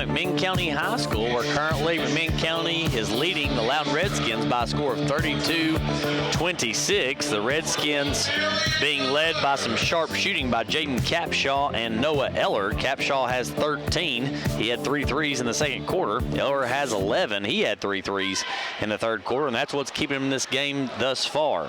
Mcminn County High School, where currently Mcminn County is leading the Loudon Redskins by a score of 32-26. The Redskins being led by some sharp shooting by Jaden Capshaw and Noah Eller. Capshaw has 13. He had 3 threes in the second quarter. Eller has 11. He had 3 threes in the third quarter, and that's what's keeping him in this game thus far.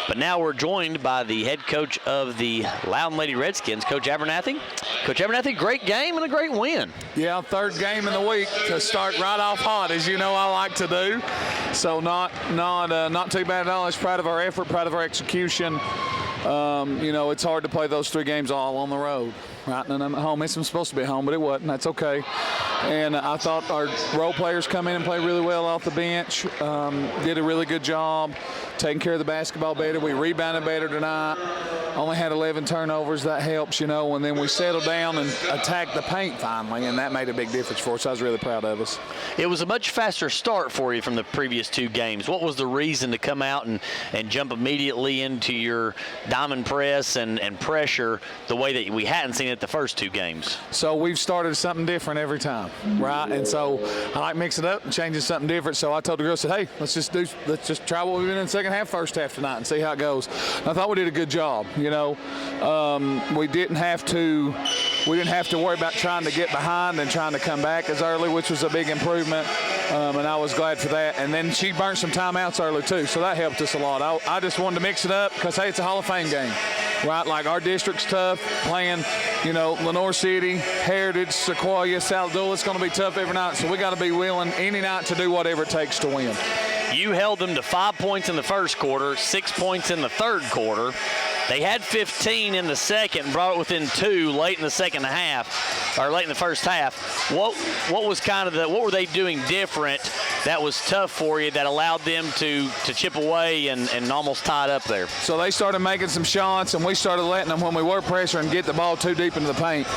But now we're joined by the head coach of the Loudon Lady Redskins, Coach Abernathy. Coach Abernathy, great game and a great win. Yeah, third game in the week to start right off hot, as you know I like to do. So not too bad at all. It's proud of our effort, proud of our execution. It's hard to play those 3 games all on the road. Right, and I'm at home. It's supposed to be at home, but it wasn't. That's okay. And I thought our role players come in and play really well off the bench. Did a really good job taking care of the basketball better. We rebounded better tonight. Only had 11 turnovers. That helps, and then we settled down and attacked the paint finally, and that made a big difference for us. I was really proud of us. It was a much faster start for you from the previous 2 games. What was the reason to come out and jump immediately into your diamond press and pressure the way that we hadn't seen it the first 2 games? So we've started something different every time, right? And so I like mixing it up and changing something different. So I told the girls, hey, let's just try what we've been in the second half, first half tonight, and see how it goes. And I thought we did a good job. We didn't have to worry about trying to get behind and trying to come back as early, which was a big improvement. And I was glad for that. And then she burnt some timeouts early too, so that helped us a lot. I just wanted to mix it up because, hey, it's a Hall of Fame game, right? Like our district's tough, playing, Lenore City, Heritage, Sequoia, Saladula. It's going to be tough every night, so we got to be willing any night to do whatever it takes to win. You held them to 5 points in the first quarter, 6 points in the third quarter. They had 15 in the second and brought it within 2 late in the second half, or late in the first half. What was what were they doing different that was tough for you that allowed them to chip away and almost tie it up there? So they started making some shots, and we started letting them, when we were pressuring, get the ball too deep into the paint.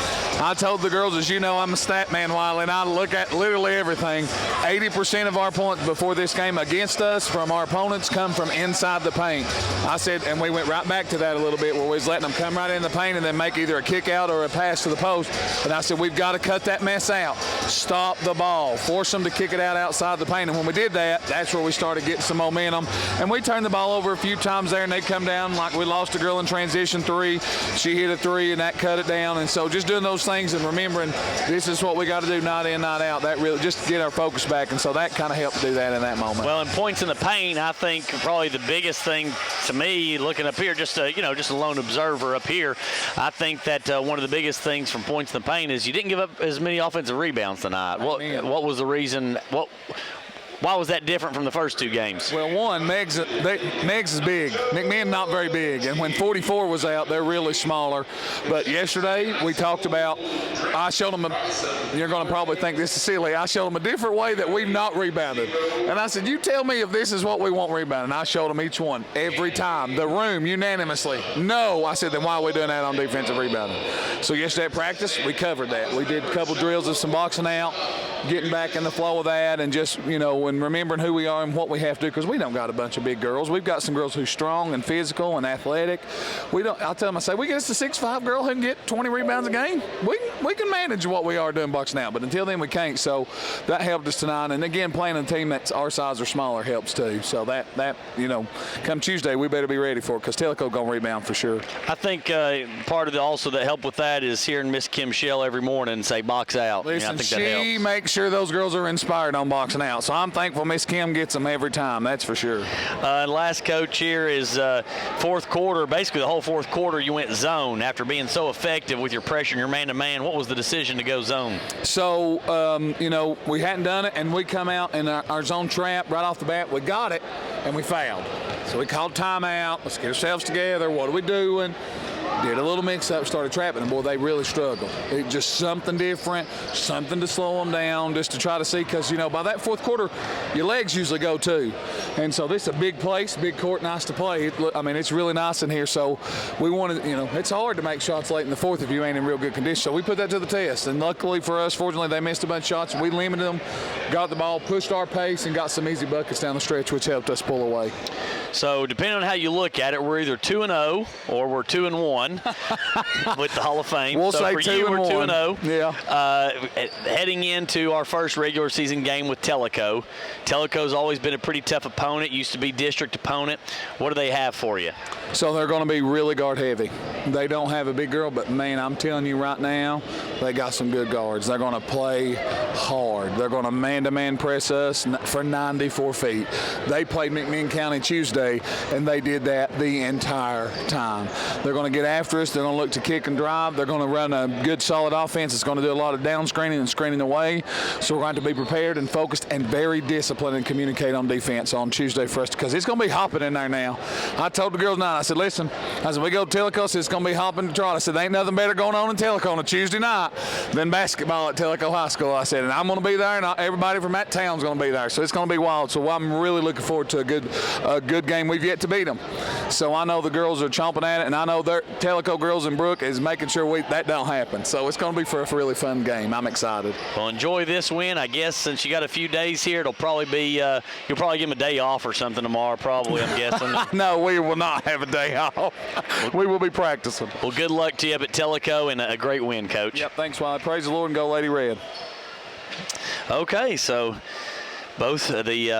I told the girls, as you know, I'm a stat man, Wiley, and I look at literally everything. 80% of our points before this game against us from our opponents come from inside the paint. I said, and we went right back to that a little bit, where we was letting them come right in the paint and then make either a kick out or a pass to the post. And I said, we've got to cut that mess out. Stop the ball. Force them to kick it out outside the paint. And when we did that, that's where we started getting some momentum. And we turned the ball over a few times there, and they'd come down like we lost a girl in transition 3. She hit a 3, and that cut it down. And so just doing those things and remembering this is what we got to do night in, night out, that really just get our focus back. And so that kind of helped do that in that moment. Well, in points in the paint, I think probably the biggest thing to me, looking up here, just a lone observer up here, I think that one of the biggest things from points in the paint is you didn't give up as many offensive rebounds tonight. What was the reason? Why was that different from the first 2 games? Well, one, Megs is big. Mcminn not very big. And when 44 was out, they're really smaller. But yesterday, we talked about, I showed them, you're going to probably think this is silly, I showed them a different way that we've not rebounded. And I said, you tell me if this is what we want rebounding. And I showed them each one, every time. The room, unanimously. No. I said, then why are we doing that on defensive rebounding? So yesterday at practice, we covered that. We did a couple drills of some boxing out, getting back in the flow of that, and just, and remembering who we are and what we have to do, because we don't got a bunch of big girls. We've got some girls who's strong and physical and athletic. I'll tell them, I say, we get us a 6'5" girl who can get 20 rebounds a game. We can manage what we are doing boxing out, but until then we can't. So that helped us tonight. And again, playing a team that's our size or smaller helps too. So that come Tuesday we better be ready for it, because Tellico gonna rebound for sure. I think part of also that help with that is hearing Miss Kim Shell every morning say box out. Listen, I think that helps. She makes sure those girls are inspired on boxing out. So I'm thankful Miss Kim gets them every time. That's for sure. Last coach here is fourth quarter. Basically, the whole fourth quarter, you went zone after being so effective with your pressure and your man-to-man. What was the decision to go zone? So, we hadn't done it, and we come out in our zone trap right off the bat. We got it, and we fouled. So we called timeout. Let's get ourselves together. What are we doing? Did a little mix-up, started trapping them. Boy, they really struggled. It just something different, something to slow them down, just to try to see, because, by that fourth quarter, your legs usually go too. And so this is a big place, big court, nice to play. It's really nice in here. So we wanted, it's hard to make shots late in the fourth if you ain't in real good condition. So we put that to the test. And luckily for us, fortunately, they missed a bunch of shots. We limited them, got the ball, pushed our pace, and got some easy buckets down the stretch, which helped us pull away. So depending on how you look at it, we're either 2-0 or we're 2-1 with the Hall of Fame. We'll so say for 2 you, and we're 1. 2-0. Yeah. Heading into our first regular season game with Tellico. Tellico's always been a pretty tough opponent. Used to be district opponent. What do they have for you? So they're going to be really guard heavy. They don't have a big girl, but man, I'm telling you right now, they got some good guards. They're going to play hard. They're going to man-to-man press us for 94 feet. They played Mcminn County Tuesday, and they did that the entire time. They're going to get after us. They're going to look to kick and drive. They're going to run a good, solid offense. It's going to do a lot of down screening and screening away. So we're going to be prepared and focused and very disciplined and communicate on defense on Tuesday for us, because it's going to be hopping in there now. I told the girls tonight, I said, listen, we go to Tellico, it's going to be hopping to trot. I said, there ain't nothing better going on in Tellico on a Tuesday night than basketball at Tellico High School. I said, and I'm going to be there, and everybody from that town's going to be there. So it's going to be wild. So I'm really looking forward to a good game. We've yet to beat them. So I know the girls are chomping at it, and I know their Tellico girls and Brooke is making sure that don't happen. So it's going to be for a really fun game. I'm excited. Well, enjoy this win. I guess since you got a few days here, it'll probably be you'll probably give them a day off or something tomorrow, probably, I'm guessing. No, we will not have a day off. We will be practicing. Well, good luck to you up at Tellico, and a great win, Coach. Yep, thanks, Wally. Praise the Lord and go Lady Red. Okay, so both the